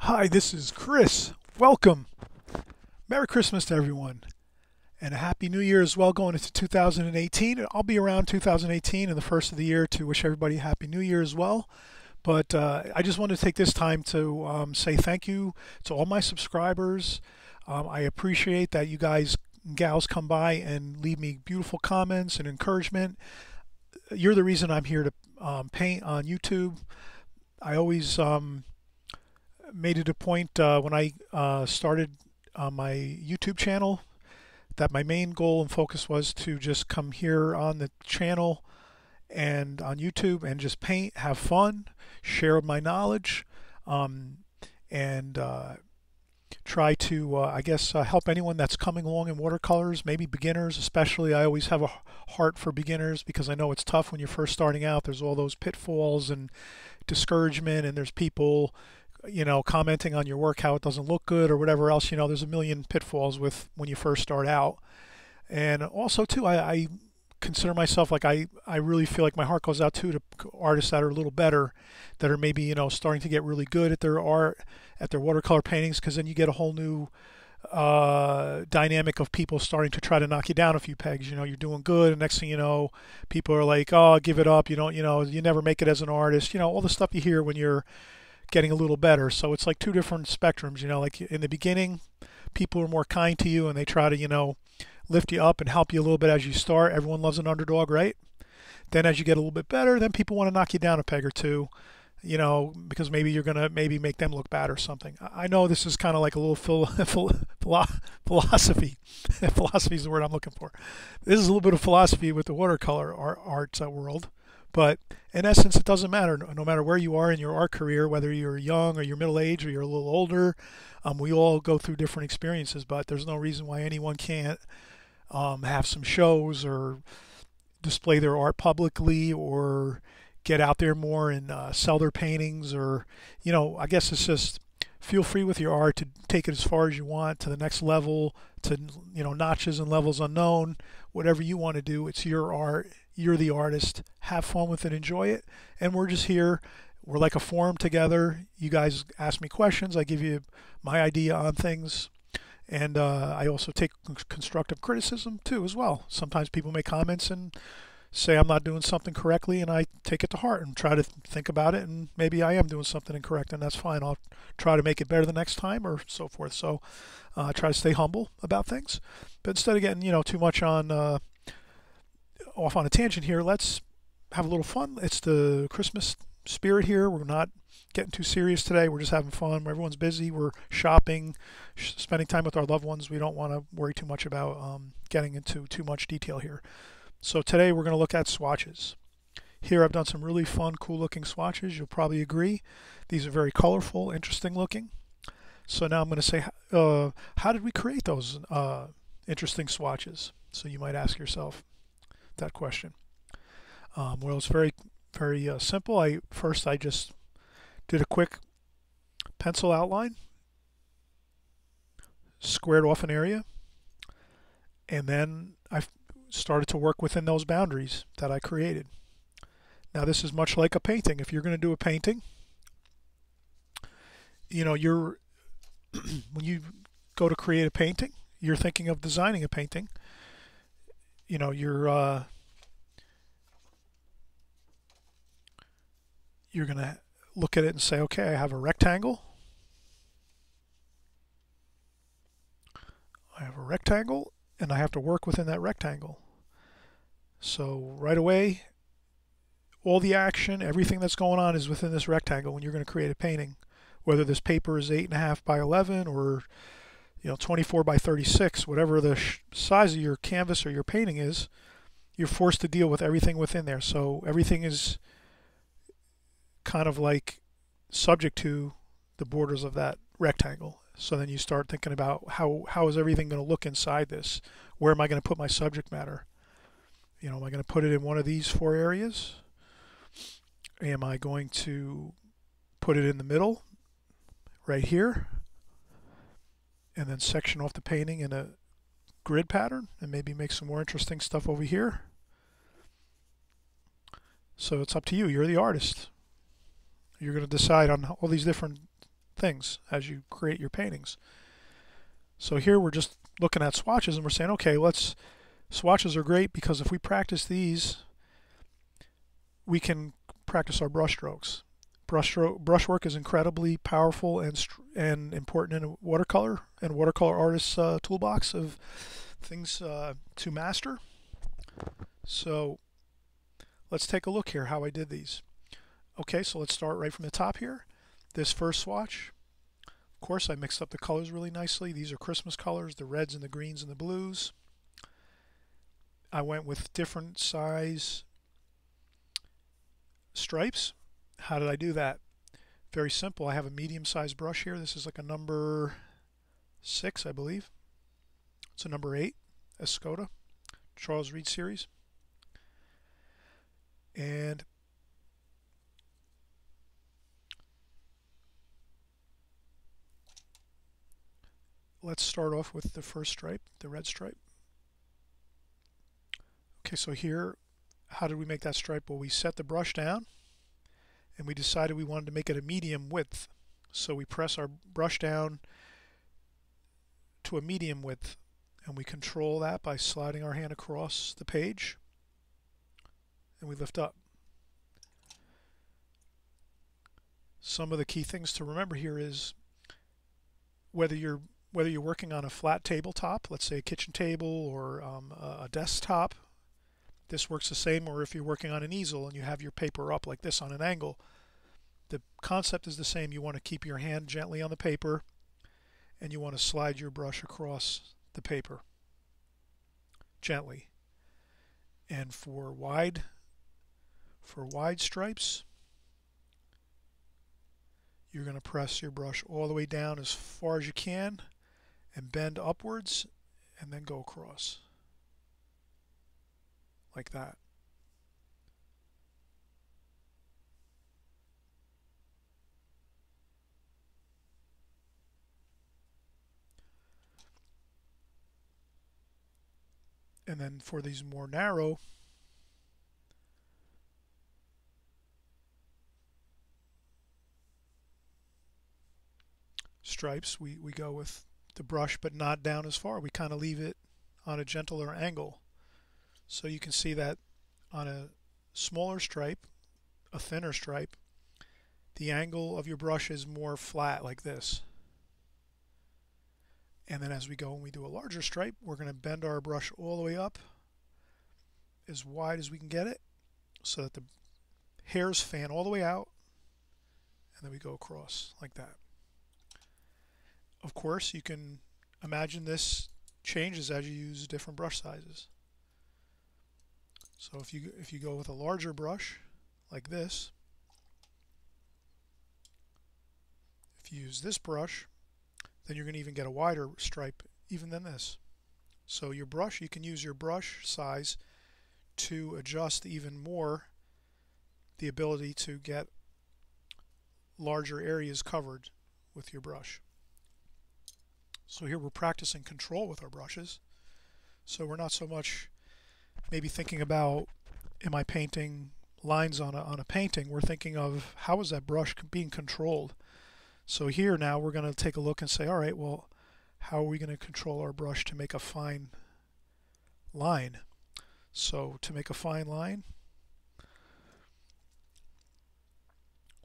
Hi, this is Chris. Welcome. Merry Christmas to everyone. And a Happy New Year as well going into 2018. I'll be around 2018 and the first of the year to wish everybody a Happy New Year as well. But I just wanted to take this time to say thank you to all my subscribers. I appreciate that you guys and gals come by and leave me beautiful comments and encouragement. You're the reason I'm here to paint on YouTube. I always made it a point when I started my YouTube channel that my main goal and focus was to just come here on the channel and on YouTube and just paint, have fun, share my knowledge, and try to, I guess, help anyone that's coming along in watercolors, maybe beginners especially. I always have a heart for beginners because I know it's tough when you're first starting out. There's all those pitfalls and discouragement, and there's people commenting on your work, how it doesn't look good or whatever else. There's a million pitfalls with when you first start out. And also too, I consider myself like I really feel like my heart goes out to artists that are a little better, that are maybe, starting to get really good at their art, at their watercolor paintings, because then you get a whole new dynamic of people starting to try to knock you down a few pegs. You're doing good, and next thing you know, people are like, oh, give it up. You don't, you never make it as an artist. All the stuff you hear when you're getting a little better. So it's like two different spectrums. Like in the beginning, people are more kind to you and they try to, lift you up and help you a little bit as you start. Everyone loves an underdog, right? Then as you get a little bit better, then people want to knock you down a peg or two, because maybe you're going to maybe make them look bad or something. I know this is kind of like a little philosophy. Philosophy is the word I'm looking for. This is a little bit of philosophy with the watercolor art world. But in essence, it doesn't matter. No matter where you are in your art career, whether you're young or you're middle aged or you're a little older, we all go through different experiences. But there's no reason why anyone can't have some shows or display their art publicly or get out there more and sell their paintings. Or, I guess it's just feel free with your art to take it as far as you want to the next level, to, notches and levels unknown. Whatever you want to do, it's your art. You're the artist. Have fun with it, enjoy it. And we're just here. We're like a forum together. You guys ask me questions. I give you my idea on things. And I also take constructive criticism too as well. Sometimes people make comments and say I'm not doing something correctly, and I take it to heart and try to think about it, and maybe I am doing something incorrect, and that's fine. I'll try to make it better the next time or so forth. So I try to stay humble about things. But instead of getting, too much on off on a tangent here, let's have a little fun. It's the Christmas spirit here. We're not getting too serious today. We're just having fun. Everyone's busy. We're shopping, spending time with our loved ones. We don't want to worry too much about getting into too much detail here. So today we're going to look at swatches. Here I've done some really fun, cool looking swatches. You'll probably agree. These are very colorful, interesting looking. So now I'm going to say, how did we create those interesting swatches? So you might ask yourself that question. Well, it's very, very simple. First I just did a quick pencil outline, squared off an area, and then I started to work within those boundaries that I created. Now this is much like a painting. If you're going to do a painting, you're when you go to create a painting, you're thinking of designing a painting. You're going to look at it and say, okay, I have a rectangle. I have a rectangle, and I have to work within that rectangle. So right away, all the action, everything that's going on is within this rectangle when you're going to create a painting. Whether this paper is 8.5 by 11 or 24 by 36, whatever the size of your canvas or your painting is, you're forced to deal with everything within there. So everything is kind of like subject to the borders of that rectangle. So then you start thinking about how is everything going to look inside this? Where am I going to put my subject matter? Am I going to put it in one of these 4 areas? Am I going to put it in the middle, right here, and then section off the painting in a grid pattern and maybe make some more interesting stuff over here? So it's up to you. You're the artist. You're going to decide on all these different things as you create your paintings. So here we're just looking at swatches and we're saying, okay, swatches are great because if we practice these, we can practice our brush strokes. Brushwork is incredibly powerful and important in a watercolor artist's toolbox of things to master. So let's take a look here how I did these. Okay, so let's start right from the top here. This first swatch, of course, I mixed up the colors really nicely. These are Christmas colors, the reds and the greens and the blues. I went with different size stripes. How did I do that? Very simple. I have a medium-sized brush here. This is like a number 6, I believe. It's a number 8, Escoda, Charles Reed series. And let's start off with the first stripe, the red stripe. Okay, so here, how did we make that stripe? Well, we set the brush down and we decided we wanted to make it a medium width. So we press our brush down to a medium width and we control that by sliding our hand across the page and we lift up. Some of the key things to remember here is whether you're working on a flat tabletop, let's say a kitchen table or a desktop, this works the same, or if you're working on an easel and you have your paper up like this on an angle, the concept is the same. You want to keep your hand gently on the paper and you want to slide your brush across the paper gently. And for wide stripes, you're going to press your brush all the way down as far as you can and bend upwards and then go across like that. And then for these more narrow, stripes, we go with the brush but not down as far. We kind of leave it on a gentler angle. So you can see that on a smaller stripe, a thinner stripe, the angle of your brush is more flat like this. And then as we go and we do a larger stripe, we're going to bend our brush all the way up as wide as we can get it so that the hairs fan all the way out and then we go across like that. Of course, you can imagine this changes as you use different brush sizes. So if you go with a larger brush like this, if you use this brush, then you're going to even get a wider stripe even than this. So your brush, you can use your brush size to adjust even more the ability to get larger areas covered with your brush. So here we're practicing control with our brushes. So we're not so much maybe thinking about, am I painting lines on a painting? We're thinking of how is that brush being controlled? So here now we're going to take a look and say, all right, well, how are we going to control our brush to make a fine line? So to make a fine line,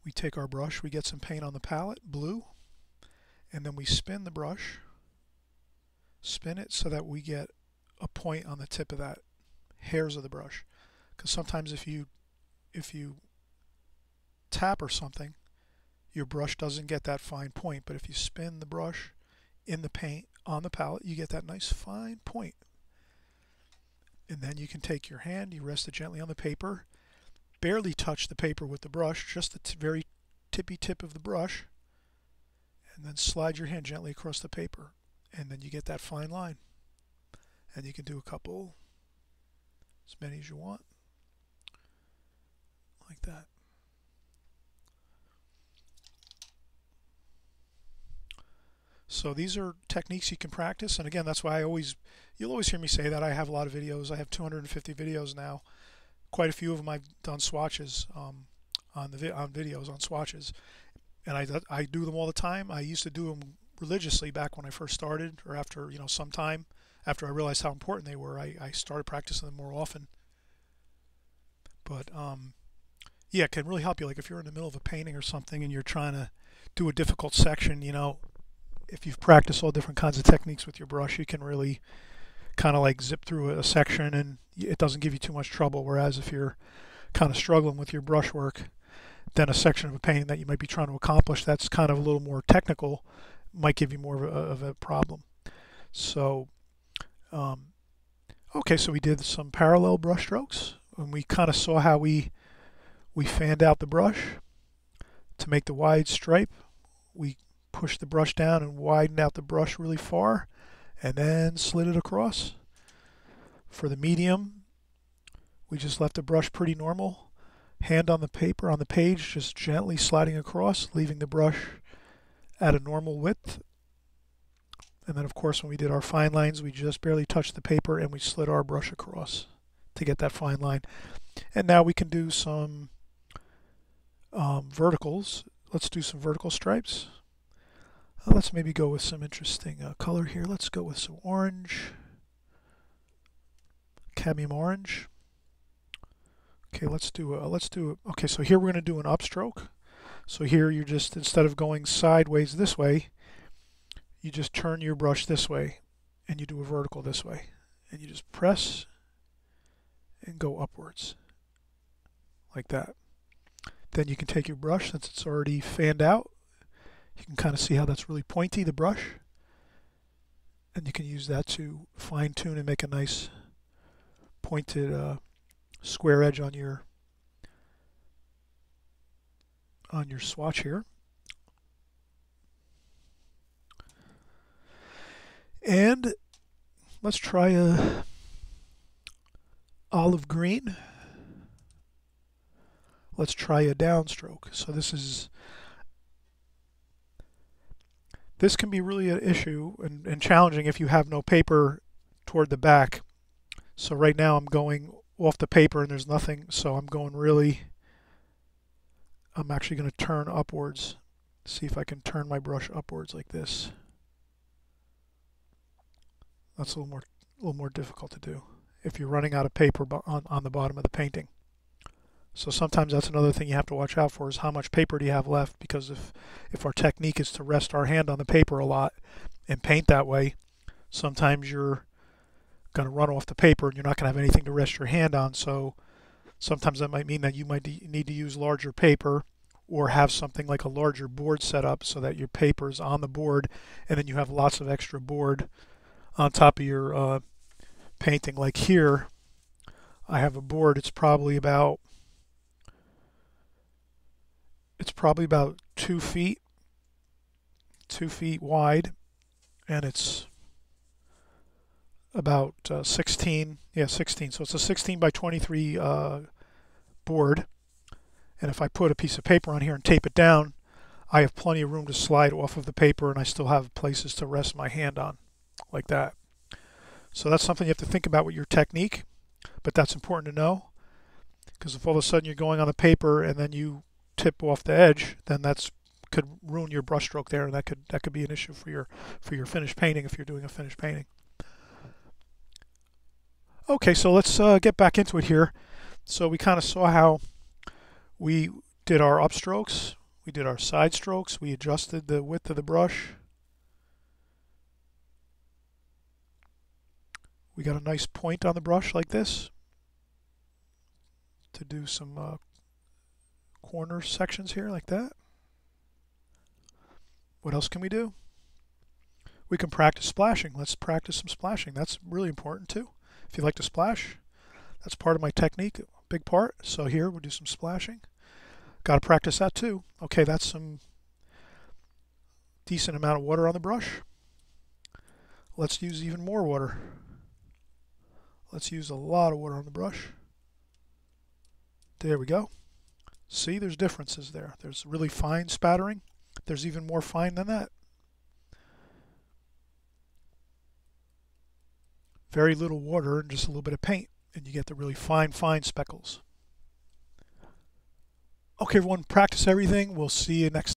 we take our brush, we get some paint on the palette, blue, and then we spin the brush, spin it so that we get a point on the tip of that hairs of the brush. Because sometimes if you tap or something, your brush doesn't get that fine point, but if you spin the brush in the paint on the palette, you get that nice fine point. And then you can take your hand, you rest it gently on the paper, barely touch the paper with the brush, just the very tippy tip of the brush, and then slide your hand gently across the paper, and then you get that fine line. And you can do a couple, as many as you want, like that. So these are techniques you can practice, and again, that's why you'll always hear me say that I have a lot of videos. I have 250 videos now. Quite a few of them I've done swatches on videos on swatches, and I do them all the time. I used to do them religiously back when I first started, or after, some time after I realized how important they were. I started practicing them more often. But yeah, it can really help you. Like if you're in the middle of a painting or something and you're trying to do a difficult section, if you've practiced all different kinds of techniques with your brush, you can really kind of like zip through a section and it doesn't give you too much trouble. Whereas if you're kind of struggling with your brushwork, then a section of a painting that you might be trying to accomplish that's kind of a little more technical might give you more of a problem. So, okay, so we did some parallel brush strokes, and we kind of saw how we fanned out the brush to make the wide stripe. We pushed the brush down and widened out the brush really far, and then slid it across. For the medium, we just left the brush pretty normal. Hand on the paper, on the page, just gently sliding across, leaving the brush at a normal width. And then of course when we did our fine lines, we just barely touched the paper and we slid our brush across to get that fine line. And now we can do some verticals. Let's do some vertical stripes. Let's maybe go with some interesting color here. Let's go with some orange, cadmium orange. Okay, okay, so here we're going to do an upstroke. So here you're just, instead of going sideways this way, you just turn your brush this way and you do a vertical this way. And you just press and go upwards like that. Then you can take your brush, since it's already fanned out, you can kind of see how that's really pointy, the brush. And you can use that to fine tune and make a nice pointed square edge on your swatch here. And let's try a olive green. Let's try a downstroke. So this can be really an issue and challenging if you have no paper toward the back. So right now I'm going off the paper and there's nothing, so I'm actually going to turn upwards. See if I can turn my brush upwards like this. That's a little more difficult to do if you're running out of paper on the bottom of the painting. So sometimes that's another thing you have to watch out for, is how much paper do you have left, because if our technique is to rest our hand on the paper a lot and paint that way, sometimes you're going to run off the paper and you're not going to have anything to rest your hand on. So sometimes that might mean that you might need to use larger paper, or have something like a larger board set up so that your paper is on the board and then you have lots of extra board on top of your painting. Like here, I have a board. It's probably about 2 feet wide, and it's about 16. So it's a 16 by 23 board. And if I put a piece of paper on here and tape it down, I have plenty of room to slide off of the paper, and I still have places to rest my hand on, like that. So that's something you have to think about with your technique, but that's important to know, because if all of a sudden you're going on the paper and then you tip off the edge, then could ruin your brush stroke there, and that could be an issue for your finished painting if you're doing a finished painting. Okay, so let's get back into it here. So we kind of saw how we did our upstrokes, we did our side strokes, we adjusted the width of the brush. We got a nice point on the brush like this to do some corner sections here like that. What else can we do? We can practice splashing. Let's practice some splashing. That's really important too. If you like to splash, that's part of my technique, a big part. So here we'll do some splashing. Got to practice that too. Okay, that's some decent amount of water on the brush. Let's use even more water. Let's use a lot of water on the brush. There we go. See, there's differences there. There's really fine spattering. There's even more fine than that. Very little water and just a little bit of paint, and you get the really fine speckles. Okay, everyone, practice everything. We'll see you next time.